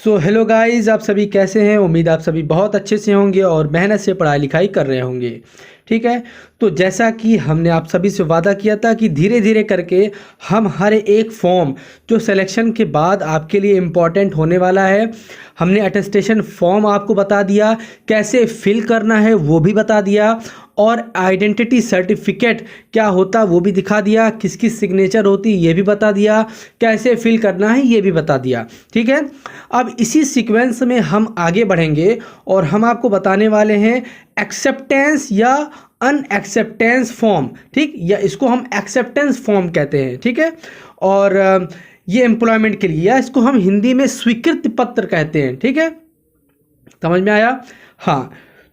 So hello guys, आप सभी कैसे हैं। उम्मीद आप सभी बहुत अच्छे से होंगे और मेहनत से पढ़ाई लिखाई कर रहे होंगे। ठीक है, तो जैसा कि हमने आप सभी से वादा किया था कि धीरे धीरे करके हम हर एक फॉर्म जो सिलेक्शन के बाद आपके लिए इम्पॉर्टेंट होने वाला है, हमने अटेस्टेशन फॉर्म आपको बता दिया, कैसे फिल करना है वो भी बता दिया, और आइडेंटिटी सर्टिफिकेट क्या होता वो भी दिखा दिया, किसकी सिग्नेचर होती ये भी बता दिया, कैसे फिल करना है ये भी बता दिया। ठीक है, अब इसी सीक्वेंस में हम आगे बढ़ेंगे और हम आपको बताने वाले हैं एक्सेप्टेंस या अनएक्सेप्टेंस फॉर्म। ठीक, या इसको हम एक्सेप्टेंस फॉर्म कहते हैं। ठीक है, और ये एम्प्लॉयमेंट के लिए, या इसको हम हिंदी में स्वीकृति पत्र कहते हैं। ठीक है, समझ में आया। हाँ,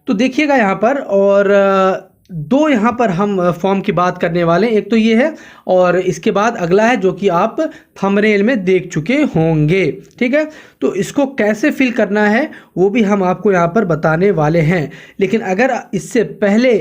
तो देखिएगा यहाँ पर, और दो यहाँ पर हम फॉर्म की बात करने वाले हैं। एक तो ये है और इसके बाद अगला है जो कि आप थंबनेल में देख चुके होंगे। ठीक है, तो इसको कैसे फिल करना है वो भी हम आपको यहाँ पर बताने वाले हैं। लेकिन अगर इससे पहले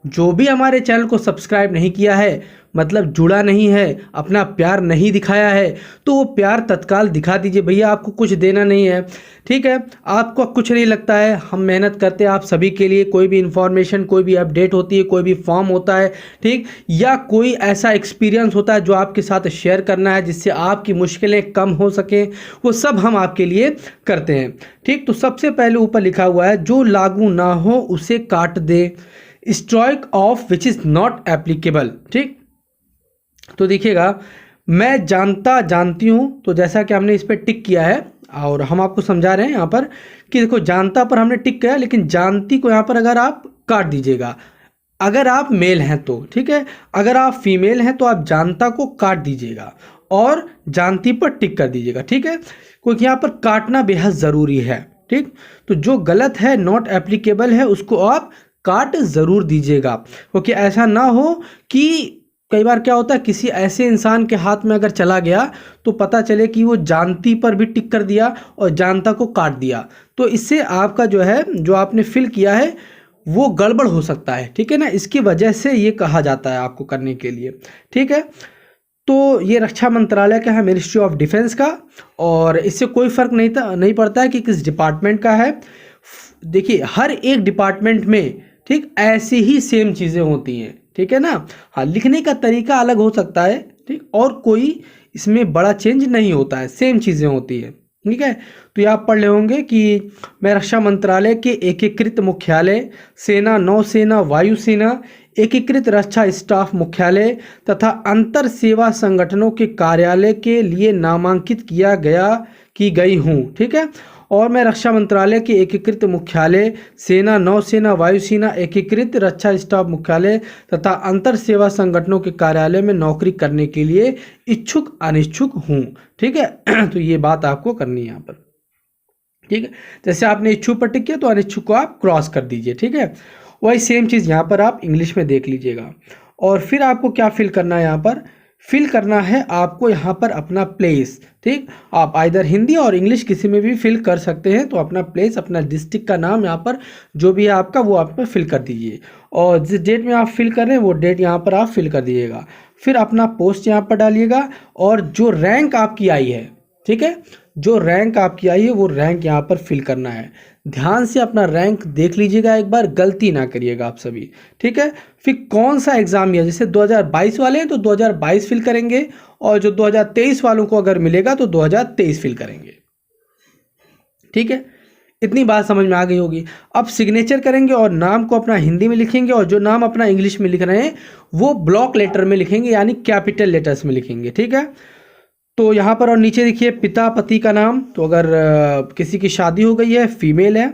जो भी हमारे चैनल को सब्सक्राइब नहीं किया है, मतलब जुड़ा नहीं है, अपना प्यार नहीं दिखाया है, तो वो प्यार तत्काल दिखा दीजिए भैया। आपको कुछ देना नहीं है। ठीक है, आपको कुछ नहीं लगता है, हम मेहनत करते हैं आप सभी के लिए। कोई भी इंफॉर्मेशन, कोई भी अपडेट होती है, कोई भी फॉर्म होता है, ठीक, या कोई ऐसा एक्सपीरियंस होता है जो आपके साथ शेयर करना है जिससे आपकी मुश्किलें कम हो सकें, वो सब हम आपके लिए करते हैं। ठीक, तो सबसे पहले ऊपर लिखा हुआ है जो लागू ना हो उसे काट दे, strike off which is not applicable. ठीक, तो देखिएगा, मैं जानती हूँ, तो जैसा कि हमने इस पर टिक किया है और हम आपको समझा रहे हैं यहाँ पर कि देखो, जानता पर हमने टिक किया, लेकिन जानती को यहाँ पर अगर आप काट दीजिएगा, अगर आप मेल हैं तो। ठीक है, अगर आप फीमेल हैं तो आप जानता को काट दीजिएगा और जानती पर टिक कर दीजिएगा। ठीक है, क्योंकि यहाँ पर काटना बेहद ज़रूरी है। ठीक, तो जो गलत है, नॉट एप्लीकेबल है, उसको आप काट ज़रूर दीजिएगा, क्योंकि ऐसा ना हो कि कई बार क्या होता है, किसी ऐसे इंसान के हाथ में अगर चला गया तो पता चले कि वो जानती पर भी टिक कर दिया और जानता को काट दिया, तो इससे आपका जो है, जो आपने फिल किया है वो गड़बड़ हो सकता है। ठीक है ना, इसकी वजह से ये कहा जाता है आपको करने के लिए। ठीक है, तो ये रक्षा मंत्रालय का है, मिनिस्ट्री ऑफ डिफेंस का, और इससे कोई फ़र्क नहीं पड़ता है कि किस डिपार्टमेंट का है। देखिए, हर एक डिपार्टमेंट में, ठीक, ऐसी ही सेम चीज़ें होती हैं। ठीक है ना, हाँ, लिखने का तरीका अलग हो सकता है, ठीक, और कोई इसमें बड़ा चेंज नहीं होता है, सेम चीज़ें होती हैं। ठीक है, तो ये आप पढ़ ले होंगे कि मैं रक्षा मंत्रालय के एकीकृत मुख्यालय, सेना, नौसेना, वायुसेना, एकीकृत रक्षा स्टाफ मुख्यालय तथा अंतर सेवा संगठनों के कार्यालय के लिए नामांकित की गई हूँ। ठीक है, और मैं रक्षा मंत्रालय के एकीकृत मुख्यालय, सेना, नौसेना, वायुसेना, एकीकृत रक्षा स्टाफ मुख्यालय तथा अंतर सेवा संगठनों के कार्यालय में नौकरी करने के लिए इच्छुक अनिच्छुक हूँ। ठीक है, तो ये बात आपको करनी है यहाँ पर। ठीक है, जैसे आपने इच्छुक पर टिक किया तो अनिच्छुक को आप क्रॉस कर दीजिए। ठीक है, वही सेम चीज़ यहाँ पर आप इंग्लिश में देख लीजिएगा। और फिर आपको क्या फिल करना है, यहाँ पर फिल करना है आपको यहाँ पर अपना प्लेस। ठीक, आप आइदर हिंदी और इंग्लिश किसी में भी फिल कर सकते हैं। तो अपना प्लेस, अपना डिस्ट्रिक्ट का नाम यहाँ पर जो भी है आपका, वो आप में फिल कर दीजिए, और जिस डेट में आप फिल कर रहे हैं वो डेट यहाँ पर आप फिल कर दीजिएगा। फिर अपना पोस्ट यहाँ पर डालिएगा, और जो रैंक आपकी आई है, ठीक है, जो रैंक आपकी आई है वो रैंक यहाँ पर फिल करना है। ध्यान से अपना रैंक देख लीजिएगा एक बार, गलती ना करिएगा आप सभी। ठीक है, फिर कौन सा एग्ज़ाम लिया, जैसे 2022 वाले हैं तो 2022 फिल करेंगे, और जो 2023 वालों को अगर मिलेगा तो 2023 फिल करेंगे। ठीक है, इतनी बात समझ में आ गई होगी। अब सिग्नेचर करेंगे और नाम को अपना हिंदी में लिखेंगे, और जो नाम अपना इंग्लिश में लिख रहे हैं वो ब्लॉक लेटर में लिखेंगे, यानी कैपिटल लेटर्स में लिखेंगे। ठीक है, तो यहाँ पर और नीचे देखिए पिता पति का नाम, तो अगर किसी की शादी हो गई है, फीमेल है,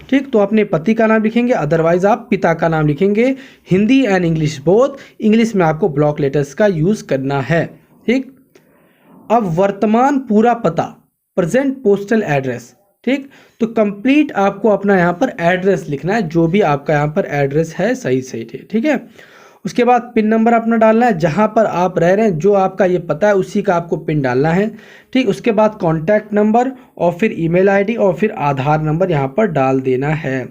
ठीक, तो अपने पति का नाम लिखेंगे, अदरवाइज आप पिता का नाम लिखेंगे। Hindi and English both, English में आपको ब्लॉक लेटर्स का यूज़ करना है। ठीक, अब वर्तमान पूरा पता, प्रेजेंट पोस्टल एड्रेस। ठीक, तो कंप्लीट आपको अपना यहाँ पर एड्रेस लिखना है, जो भी आपका यहाँ पर एड्रेस है सही सही। ठीक है, उसके बाद पिन नंबर अपना डालना है, जहाँ पर आप रह रहे हैं, जो आपका ये पता है उसी का आपको पिन डालना है। ठीक, उसके बाद कॉन्टैक्ट नंबर, और फिर ईमेल आईडी, और फिर आधार नंबर यहाँ पर डाल देना है।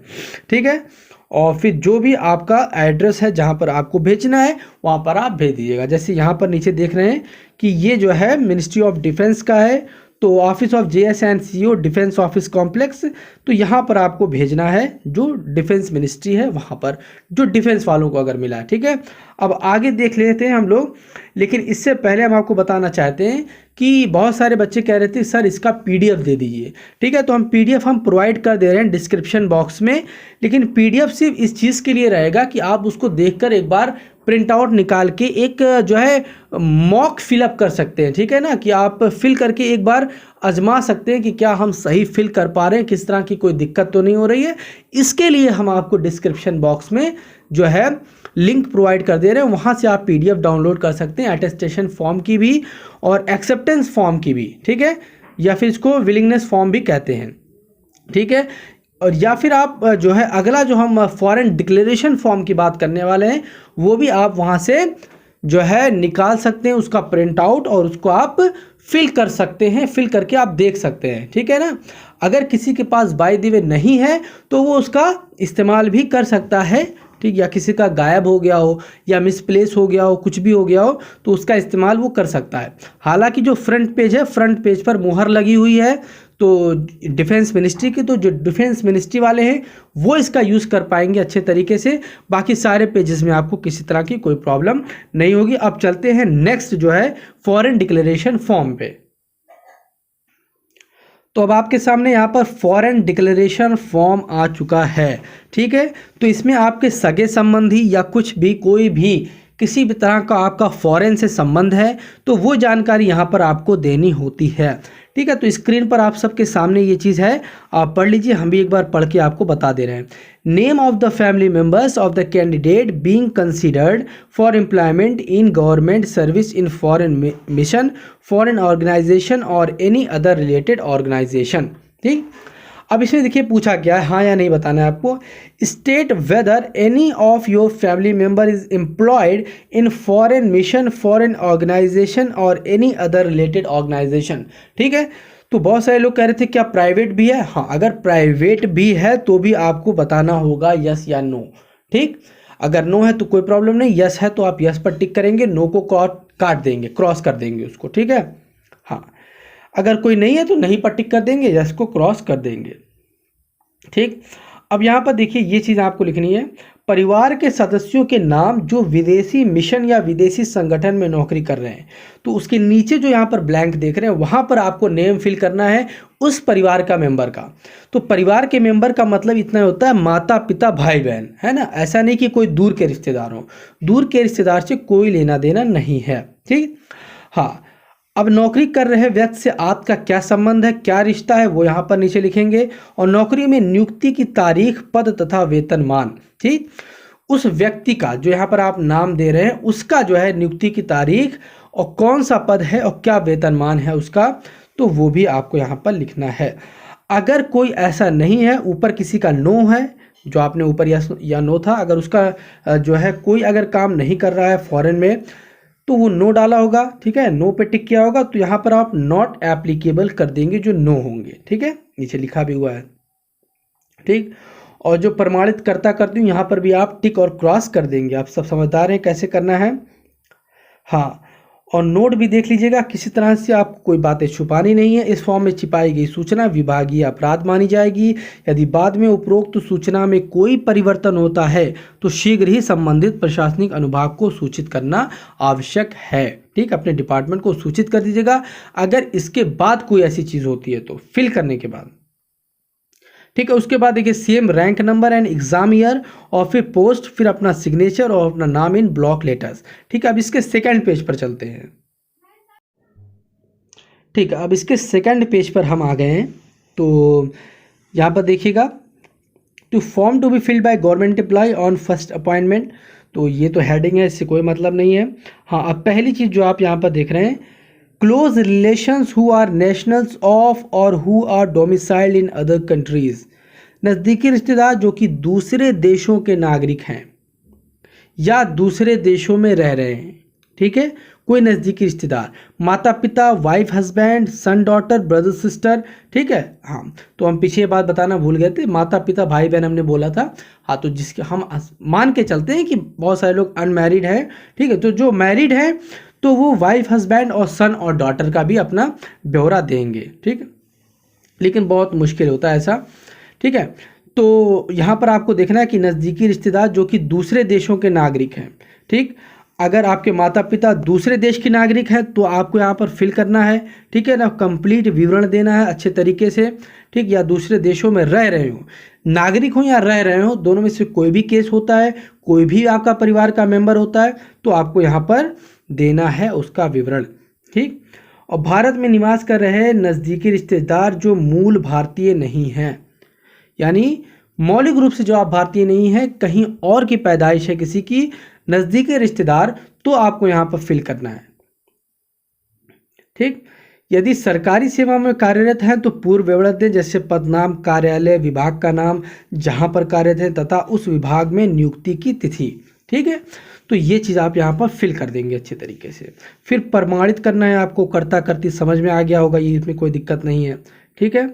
ठीक है, और फिर जो भी आपका एड्रेस है जहाँ पर आपको भेजना है वहाँ पर आप भेज दीजिएगा। जैसे यहाँ पर नीचे देख रहे हैं कि ये जो है मिनिस्ट्री ऑफ डिफेंस का है, तो office of JS&CO defence office complex, तो यहाँ पर आपको भेजना है जो डिफेंस मिनिस्ट्री है वहाँ पर, जो डिफेंस वालों को अगर मिला है। ठीक है, अब आगे देख लेते हैं हम लोग, लेकिन इससे पहले हम आपको बताना चाहते हैं कि बहुत सारे बच्चे कह रहे थे सर इसका PDF दे दीजिए। ठीक है, तो हम PDF हम प्रोवाइड कर दे रहे हैं डिस्क्रिप्शन बॉक्स में, लेकिन PDF सिर्फ इस चीज़ के लिए रहेगा कि आप उसको देखकर एक बार प्रिंट आउट निकाल के एक जो है मॉक फिलअप कर सकते हैं। ठीक है ना, कि आप फिल करके एक बार आजमा सकते हैं कि क्या हम सही फिल कर पा रहे हैं, किस तरह की कोई दिक्कत तो नहीं हो रही है। इसके लिए हम आपको डिस्क्रिप्शन बॉक्स में जो है लिंक प्रोवाइड कर दे रहे हैं, वहाँ से आप PDF डाउनलोड कर सकते हैं, अटेस्टेशन फॉर्म की भी और एक्सेप्टेंस फॉर्म की भी। ठीक है, या फिर इसको विलिंगनेस फॉर्म भी कहते हैं। ठीक है, और या फिर आप जो है अगला जो हम फॉरेन डिक्लेरेशन फॉर्म की बात करने वाले हैं, वो भी आप वहाँ से जो है निकाल सकते हैं उसका प्रिंट आउट, और उसको आप फिल कर सकते हैं, फिल करके आप देख सकते हैं। ठीक है ना, अगर किसी के पास बाय द वे नहीं है तो वो उसका इस्तेमाल भी कर सकता है। ठीक, या किसी का गायब हो गया हो या मिसप्लेस हो गया हो, कुछ भी हो गया हो, तो उसका इस्तेमाल वो कर सकता है। हालांकि जो फ्रंट पेज है, फ्रंट पेज पर मुहर लगी हुई है तो डिफेंस मिनिस्ट्री की, तो जो डिफेंस मिनिस्ट्री वाले हैं वो इसका यूज़ कर पाएंगे अच्छे तरीके से। बाकी सारे पेजेस में आपको किसी तरह की कोई प्रॉब्लम नहीं होगी। अब चलते हैं नेक्स्ट जो है फॉरेन डिक्लेरेशन फॉर्म पे। तो अब आपके सामने यहाँ पर फॉरेन डिक्लेरेशन फॉर्म आ चुका है। ठीक है, तो इसमें आपके सगे संबंधी या कुछ भी, कोई भी किसी भी तरह का आपका फॉरेन से संबंध है तो वो जानकारी यहाँ पर आपको देनी होती है। ठीक है, तो स्क्रीन पर आप सबके सामने ये चीज़ है, आप पढ़ लीजिए, हम भी एक बार पढ़ के आपको बता दे रहे हैं। Name of the family members of the candidate being considered for employment in government service in foreign mission, foreign organization और एनी अदर रिलेटेड ऑर्गेनाइजेशन। ठीक, अब इसमें देखिए पूछा क्या है, हाँ या नहीं बताना है आपको। State whether any of your family member is employed in foreign mission, foreign organization और एनी अदर रिलेटेड ऑर्गेनाइजेशन। ठीक है, तो बहुत सारे लोग कह रहे थे क्या प्राइवेट भी है। हाँ, अगर प्राइवेट भी है तो भी आपको बताना होगा यस या नो। ठीक, अगर नो है तो कोई प्रॉब्लम नहीं, यस है तो आप यस पर टिक करेंगे, नो को काट देंगे, क्रॉस कर देंगे उसको। ठीक है, हाँ, अगर कोई नहीं है तो नहीं पर टिक कर देंगे, यस को क्रॉस कर देंगे। ठीक, अब यहाँ पर देखिए ये चीज़ आपको लिखनी है, परिवार के सदस्यों के नाम जो विदेशी मिशन या विदेशी संगठन में नौकरी कर रहे हैं, तो उसके नीचे जो यहाँ पर ब्लैंक देख रहे हैं वहाँ पर आपको नेम फिल करना है उस परिवार का मेंबर का। तो परिवार के मेंबर का मतलब इतना होता है माता पिता भाई बहन, है ना, ऐसा नहीं कि कोई दूर के रिश्तेदार हो, दूर के रिश्तेदार से कोई लेना देना नहीं है। ठीक, हाँ, अब नौकरी कर रहे व्यक्ति से आपका क्या संबंध है, क्या रिश्ता है, वो यहाँ पर नीचे लिखेंगे, और नौकरी में नियुक्ति की तारीख, पद तथा वेतनमान। ठीक, उस व्यक्ति का जो यहाँ पर आप नाम दे रहे हैं उसका जो है नियुक्ति की तारीख और कौन सा पद है और क्या वेतनमान है उसका, तो वो भी आपको यहाँ पर लिखना है। अगर कोई ऐसा नहीं है, ऊपर किसी का नो है, जो आपने ऊपर यस या नो था, अगर उसका जो है कोई अगर काम नहीं कर रहा है फॉरेन में तो वो नो डाला होगा। ठीक है, नो पे टिक किया होगा, तो यहाँ पर आप नॉट एप्लीकेबल कर देंगे जो नो होंगे। ठीक है, नीचे लिखा भी हुआ है। ठीक, और जो प्रमाणित करती हूँ यहाँ पर भी आप टिक और क्रॉस कर देंगे। आप सब समझदार हैं कैसे करना है। हाँ, और नोट भी देख लीजिएगा, किसी तरह से आपको कोई बातें छुपानी नहीं है। इस फॉर्म में छिपाई गई सूचना विभागीय अपराध मानी जाएगी। यदि बाद में उपरोक्त सूचना में कोई परिवर्तन होता है तो शीघ्र ही संबंधित प्रशासनिक अनुभाग को सूचित करना आवश्यक है। ठीक, अपने डिपार्टमेंट को सूचित कर दीजिएगा अगर इसके बाद कोई ऐसी चीज़ होती है तो, फिल करने के बाद। ठीक है, उसके बाद देखिए same rank number and exam year और फिर पोस्ट, फिर अपना सिग्नेचर और अपना नाम इन ब्लॉक लेटर्स। ठीक है, अब इसके सेकंड पेज पर चलते हैं। ठीक है, अब इसके सेकंड पेज पर हम आ गए हैं। तो यहाँ पर देखिएगा, two form to be filled by government employee on first appointment, तो ये तो हेडिंग है, इससे कोई मतलब नहीं है। हाँ, अब पहली चीज़ जो आप यहाँ पर देख रहे हैं, close relations who are nationals of और who are domiciled in other countries, नज़दीकी रिश्तेदार जो कि दूसरे देशों के नागरिक हैं या दूसरे देशों में रह रहे हैं। ठीक है, कोई नज़दीकी रिश्तेदार, माता पिता, wife husband, son daughter, brother sister. ठीक है, हाँ, तो हम पीछे बात बताना भूल गए थे, माता पिता भाई बहन हमने बोला था। हाँ, तो जिसके हम मान के चलते हैं कि बहुत सारे लोग अनमैरिड हैं। ठीक है, तो जो मैरिड हैं तो वो वाइफ, हस्बैंड और सन और डॉटर का भी अपना ब्यौरा देंगे। ठीक, लेकिन बहुत मुश्किल होता है ऐसा। ठीक है, तो यहाँ पर आपको देखना है कि नज़दीकी रिश्तेदार जो कि दूसरे देशों के नागरिक हैं, ठीक, अगर आपके माता पिता दूसरे देश के नागरिक हैं तो आपको यहाँ पर फिल करना है। ठीक है ना, कंप्लीट विवरण देना है अच्छे तरीके से। ठीक, या दूसरे देशों में रह रहे हो, नागरिक हो या रह रहे हो, दोनों में से कोई भी केस होता है, कोई भी आपका परिवार का मेंबर होता है, तो आपको यहाँ पर देना है उसका विवरण। ठीक, और भारत में निवास कर रहे नज़दीकी रिश्तेदार जो मूल भारतीय नहीं हैं, यानी मौलिक रूप से जो आप भारतीय नहीं हैं, कहीं और की पैदाइश है किसी की, नज़दीकी रिश्तेदार, तो आपको यहाँ पर फिल करना है। ठीक, यदि सरकारी सेवा में कार्यरत हैं तो पूर्व विवरण दें, जैसे पद नाम, कार्यालय, विभाग का नाम, जहाँ पर कार्यरत हैं तथा उस विभाग में नियुक्ति की तिथि। ठीक है, तो ये चीज़ आप यहाँ पर फिल कर देंगे अच्छे तरीके से। फिर प्रमाणित करना है आपको, कर्ता कर्ती समझ में आ गया होगा, ये इसमें कोई दिक्कत नहीं है। ठीक है,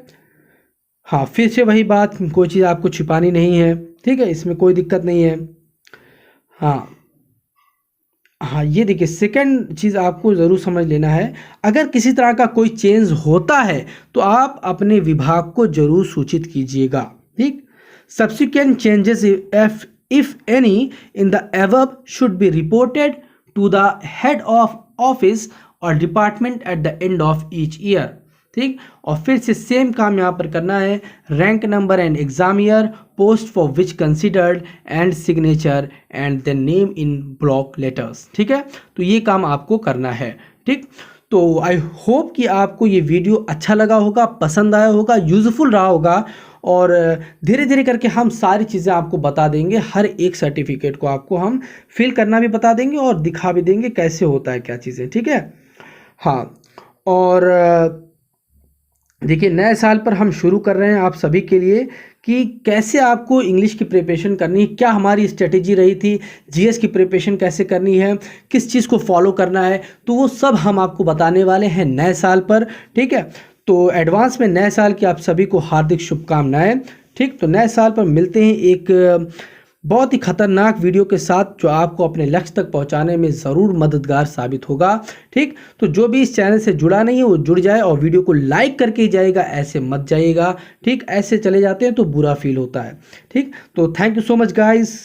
हाँ, फिर से वही बात, कोई चीज़ आपको छिपानी नहीं है। ठीक है, इसमें कोई दिक्कत नहीं है। हाँ हाँ, ये देखिए सेकंड चीज़ आपको ज़रूर समझ लेना है, अगर किसी तरह का कोई चेंज होता है तो आप अपने विभाग को जरूर सूचित कीजिएगा। ठीक, subsequent changes if any in the above should be reported to the head of office और department at the end of each year. ठीक, और फिर से सेम काम यहाँ पर करना है, rank number and exam year, post for which considered and signature and the name in block letters. ठीक है, तो ये काम आपको करना है। ठीक, तो आई होप कि आपको ये वीडियो अच्छा लगा होगा, पसंद आया होगा, यूज़फुल रहा होगा, और धीरे धीरे करके हम सारी चीज़ें आपको बता देंगे, हर एक सर्टिफिकेट को आपको हम फिल करना भी बता देंगे और दिखा भी देंगे कैसे होता है क्या चीज़ें। ठीक है, हाँ, और देखिए नए साल पर हम शुरू कर रहे हैं आप सभी के लिए कि कैसे आपको इंग्लिश की प्रिपरेशन करनी है, क्या हमारी स्ट्रेटेजी रही थी, जीएस की प्रिपरेशन कैसे करनी है, किस चीज़ को फॉलो करना है, तो वो सब हम आपको बताने वाले हैं नए साल पर। ठीक है, तो एडवांस में नए साल की आप सभी को हार्दिक शुभकामनाएं। ठीक, तो नए साल पर मिलते हैं एक बहुत ही खतरनाक वीडियो के साथ, जो आपको अपने लक्ष्य तक पहुंचाने में ज़रूर मददगार साबित होगा। ठीक, तो जो भी इस चैनल से जुड़ा नहीं है वो जुड़ जाए और वीडियो को लाइक करके ही जाएगा, ऐसे मत जाइएगा। ठीक, ऐसे चले जाते हैं तो बुरा फील होता है। ठीक, तो thank you so much guys.